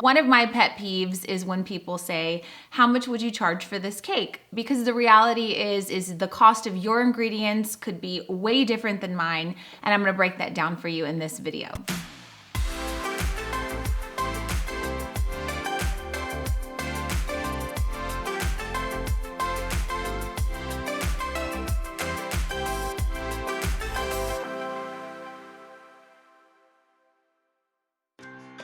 One of my pet peeves is when people say, how much would you charge for this cake? Because the reality is the cost of your ingredients could be way different than mine, and I'm gonna break that down for you in this video.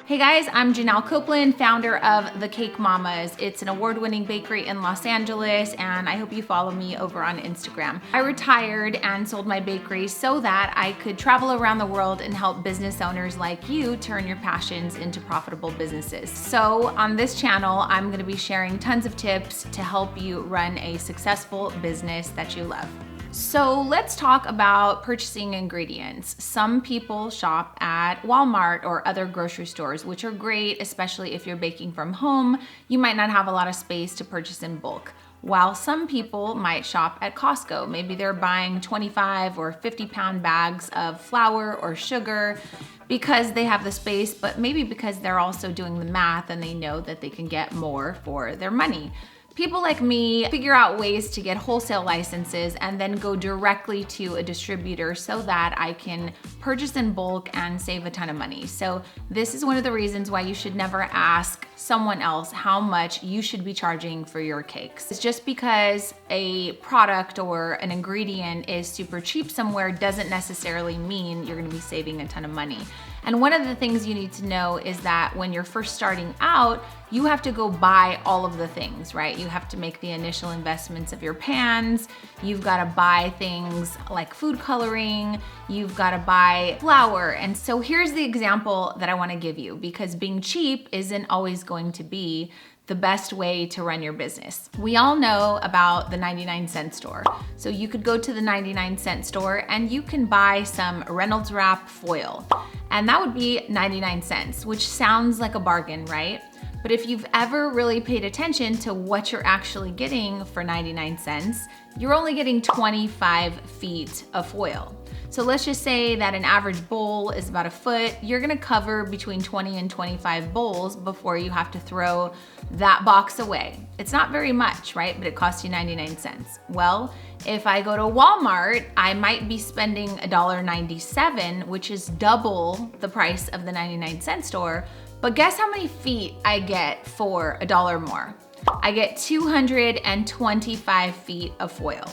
Hey guys, I'm Janelle Copeland, founder of The Cake Mamas. It's an award-winning bakery in Los Angeles, and I hope you follow me over on Instagram. I retired and sold my bakery so that I could travel around the world and help business owners like you turn your passions into profitable businesses. So on this channel, I'm gonna be sharing tons of tips to help you run a successful business that you love. So let's talk about purchasing ingredients. Some people shop at Walmart or other grocery stores, which are great, especially if you're baking from home. You might not have a lot of space to purchase in bulk. While some people might shop at Costco. Maybe they're buying 25 or 50-pound bags of flour or sugar because they have the space, but maybe because they're also doing the math and they know that they can get more for their money. People like me figure out ways to get wholesale licenses and then go directly to a distributor so that I can purchase in bulk and save a ton of money. So this is one of the reasons why you should never ask someone else how much you should be charging for your cakes. It's just because a product or an ingredient is super cheap somewhere doesn't necessarily mean you're gonna be saving a ton of money. And one of the things you need to know is that when you're first starting out, you have to go buy all of the things, right? You have to make the initial investments of your pans. You've got to buy things like food coloring. You've got to buy flour. And so here's the example that I want to give you, because being cheap isn't always going to be the best way to run your business. We all know about the 99-cent store. So you could go to the 99-cent store and you can buy some Reynolds wrap foil. And that would be 99 cents, which sounds like a bargain, right? But if you've ever really paid attention to what you're actually getting for 99 cents, you're only getting 25 feet of foil. So let's just say that an average bowl is about a foot. You're gonna cover between 20 and 25 bowls before you have to throw that box away. It's not very much, right? But it costs you 99 cents. Well, if I go to Walmart, I might be spending $1.97, which is double the price of the 99-cent store. But guess how many feet I get for $1 more? I get 225 feet of foil.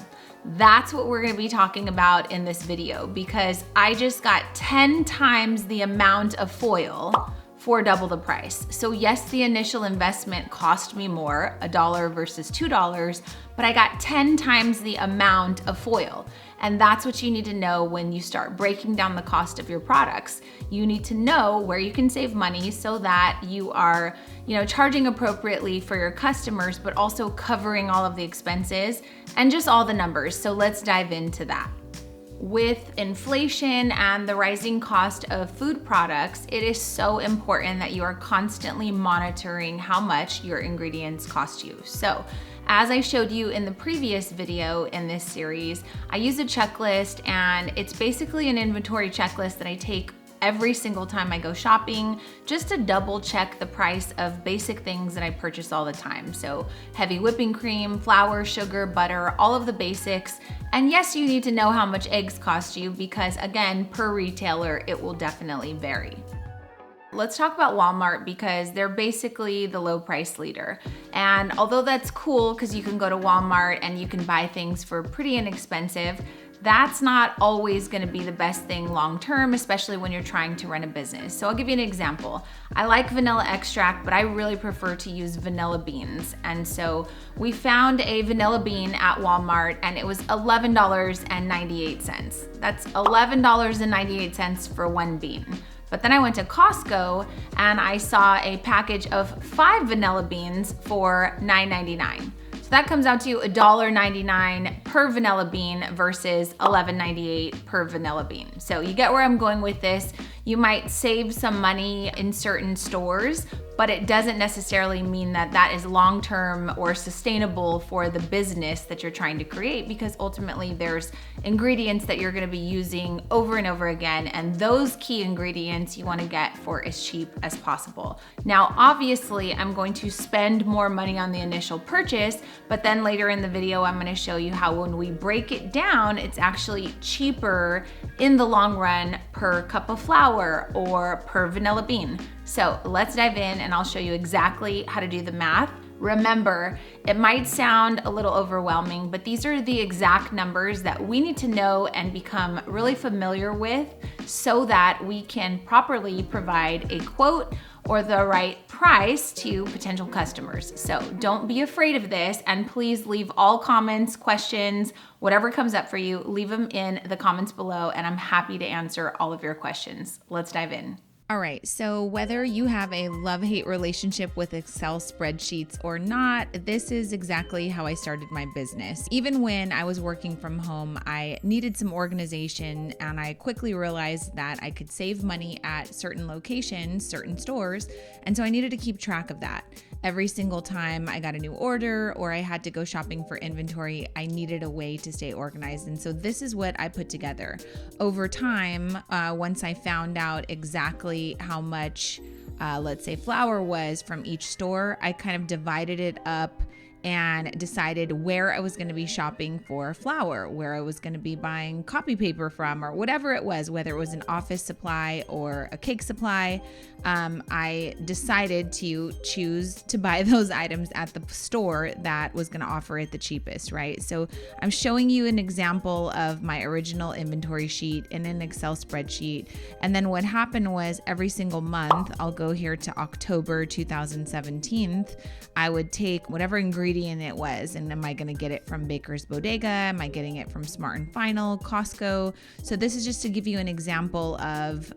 That's what we're gonna be talking about in this video, because I just got 10 times the amount of foil for double the price. So yes, the initial investment cost me more, $1 versus $2, but I got 10 times the amount of foil. And that's what you need to know when you start breaking down the cost of your products. You need to know where you can save money so that you are, charging appropriately for your customers, but also covering all of the expenses and just all the numbers. So let's dive into that. With inflation and the rising cost of food products, it is so important that you are constantly monitoring how much your ingredients cost you. So, as I showed you in the previous video in this series, I use a checklist, and it's basically an inventory checklist that I take every single time I go shopping, just to double check the price of basic things that I purchase all the time. So heavy whipping cream, flour, sugar, butter, all of the basics. And yes, you need to know how much eggs cost you, because again, per retailer, it will definitely vary. Let's talk about Walmart, because they're basically the low price leader. And although that's cool because you can go to Walmart and you can buy things for pretty inexpensive, that's not always gonna be the best thing long-term, especially when you're trying to run a business. So I'll give you an example. I like vanilla extract, but I really prefer to use vanilla beans. And so we found a vanilla bean at Walmart, and it was $11.98. That's $11.98 for one bean. But then I went to Costco and I saw a package of 5 vanilla beans for $9.99. So that comes out to $1.99 per vanilla bean versus $11.98 per vanilla bean. So you get where I'm going with this. You might save some money in certain stores, but it doesn't necessarily mean that that is long-term or sustainable for the business that you're trying to create, because ultimately there's ingredients that you're gonna be using over and over again, and those key ingredients you wanna get for as cheap as possible. Now, obviously, I'm going to spend more money on the initial purchase, but then later in the video, I'm gonna show you how when we break it down, it's actually cheaper in the long run per cup of flour or per vanilla bean. So let's dive in and I'll show you exactly how to do the math. Remember, it might sound a little overwhelming, but these are the exact numbers that we need to know and become really familiar with so that we can properly provide a quote or the right price to potential customers. So don't be afraid of this, and please leave all comments, questions, whatever comes up for you, leave them in the comments below, and I'm happy to answer all of your questions. Let's dive in. All right, so whether you have a love-hate relationship with Excel spreadsheets or not, this is exactly how I started my business. Even when I was working from home, I needed some organization, and I quickly realized that I could save money at certain locations, certain stores, and so I needed to keep track of that. Every single time I got a new order or I had to go shopping for inventory, I needed a way to stay organized. And so this is what I put together. Over time, once I found out exactly how much, let's say, flour was from each store, I kind of divided it up and decided where I was going to be shopping for flour, where I was going to be buying copy paper from, or whatever it was, whether it was an office supply or a cake supply. I decided to choose to buy those items at the store that was going to offer it the cheapest, right? So I'm showing you an example of my original inventory sheet in an Excel spreadsheet. And then what happened was every single month, I'll go here to October 2017, I would take whatever ingredient it was, and am I going to get it from Baker's Bodega? Am I getting it from Smart and Final, Costco? So this is just to give you an example of,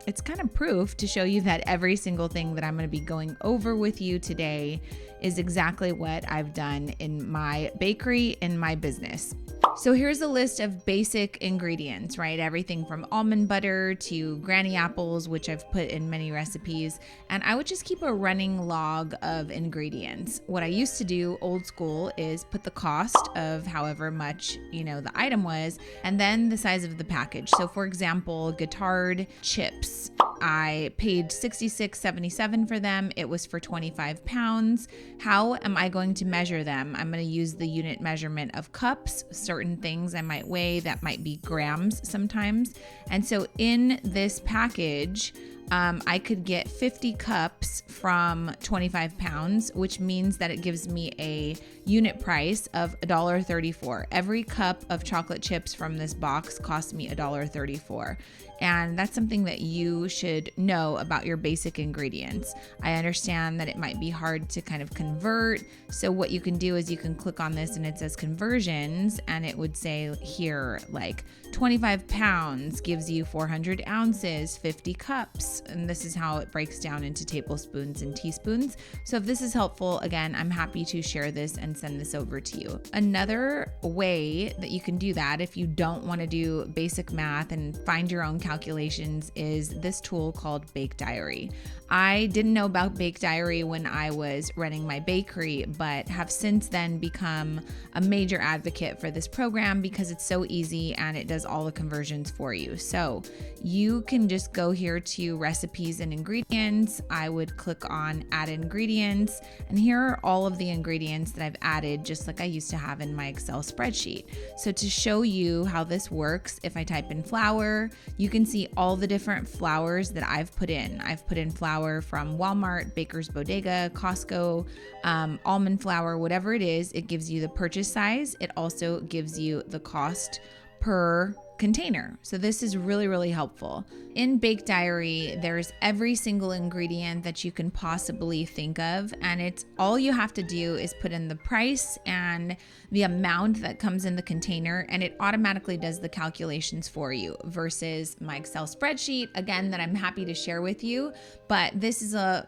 it's kind of proof to show you that every single thing that I'm going to be going over with you today is exactly what I've done in my bakery, in my business. So here's a list of basic ingredients, right? Everything from almond butter to granny apples, which I've put in many recipes. And I would just keep a running log of ingredients. What I used to do, old school, is put the cost of however much, the item was, and then the size of the package. So for example, Guittard chips, I paid $66.77 for them. It was for 25 pounds. How am I going to measure them? I'm going to use the unit measurement of cups. Certain things I might weigh that might be grams sometimes. And so in this package, I could get 50 cups from 25 pounds, which means that it gives me a unit price of $1.34. Every cup of chocolate chips from this box cost me $1.34. And that's something that you should know about your basic ingredients. I understand that it might be hard to kind of convert. So what you can do is you can click on this and it says conversions, and it would say here, like 25 pounds gives you 400 ounces, 50 cups. And this is how it breaks down into tablespoons and teaspoons. So if this is helpful, again, I'm happy to share this and send this over to you. Another way that you can do that if you don't want to do basic math and find your own calculations is this tool called Bake Diary. I didn't know about Bake Diary when I was running my bakery, but have since then become a major advocate for this program because it's so easy and it does all the conversions for you. So you can just go here to recipes and ingredients. I would click on add ingredients, and here are all of the ingredients that I've added, just like I used to have in my Excel spreadsheet. So to show you how this works, if I type in flour, you can see all the different flours that I've put in. I've put in flour from Walmart, Baker's Bodega, Costco, almond flour, whatever it is. It gives you the purchase size. It also gives you the cost per container. So this is really, really helpful. In Bake Diary, there's every single ingredient that you can possibly think of, and it's all you have to do is put in the price and the amount that comes in the container, and it automatically does the calculations for you versus my Excel spreadsheet, again, that I'm happy to share with you. But this is a,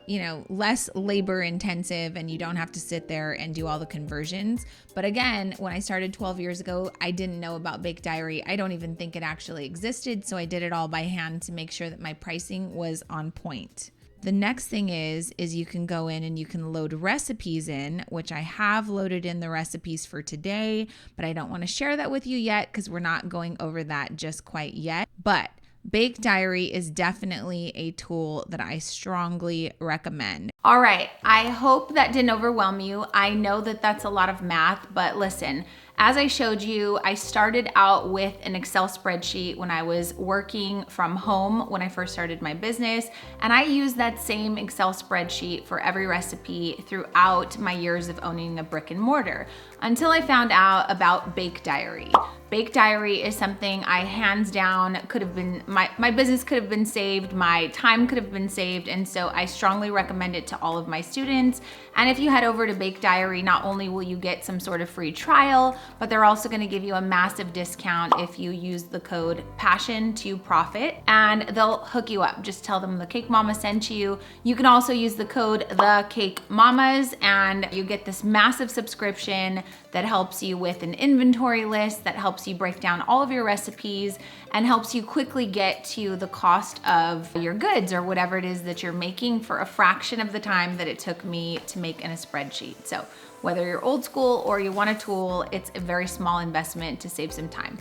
less labor intensive, and you don't have to sit there and do all the conversions. But again, when I started 12 years ago, I didn't know about Bake Diary. I don't even think it actually existed. So I did it all by hand to make sure that my pricing was on point. The next thing is you can go in and you can load recipes in, which I have loaded in the recipes for today, but I don't want to share that with you yet because we're not going over that just quite yet. But Bake Diary is definitely a tool that I strongly recommend. All right, I hope that didn't overwhelm you. I know that that's a lot of math, but listen, as I showed you, I started out with an Excel spreadsheet when I was working from home when I first started my business, and I used that same Excel spreadsheet for every recipe throughout my years of owning a brick and mortar until I found out about Bake Diary. Bake Diary is something I hands down could have been, my business could have been saved, my time could have been saved, and so I strongly recommend it to all of my students. And if you head over to Bake Diary, not only will you get some sort of free trial, but they're also gonna give you a massive discount if you use the code PASSION2PROFIT, and they'll hook you up. Just tell them the Cake Mama sent you. You can also use the code TheCakeMamas, and you get this massive subscription that helps you with an inventory list, that helps you break down all of your recipes, and helps you quickly get to the cost of your goods or whatever it is that you're making for a fraction of the time that it took me to make in a spreadsheet. So whether you're old school or you want a tool, it's a very small investment to save some time.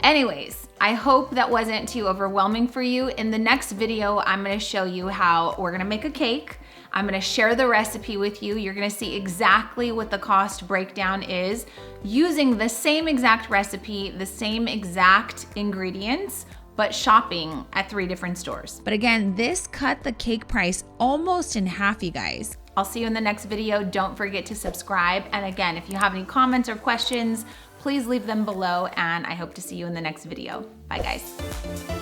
Anyways, I hope that wasn't too overwhelming for you. In the next video, I'm gonna show you how we're gonna make a cake. I'm gonna share the recipe with you. You're gonna see exactly what the cost breakdown is using the same exact recipe, the same exact ingredients, but shopping at 3 different stores. But again, this cut the cake price almost in half, you guys. I'll see you in the next video. Don't forget to subscribe. And again, if you have any comments or questions, please leave them below, and I hope to see you in the next video. Bye, guys.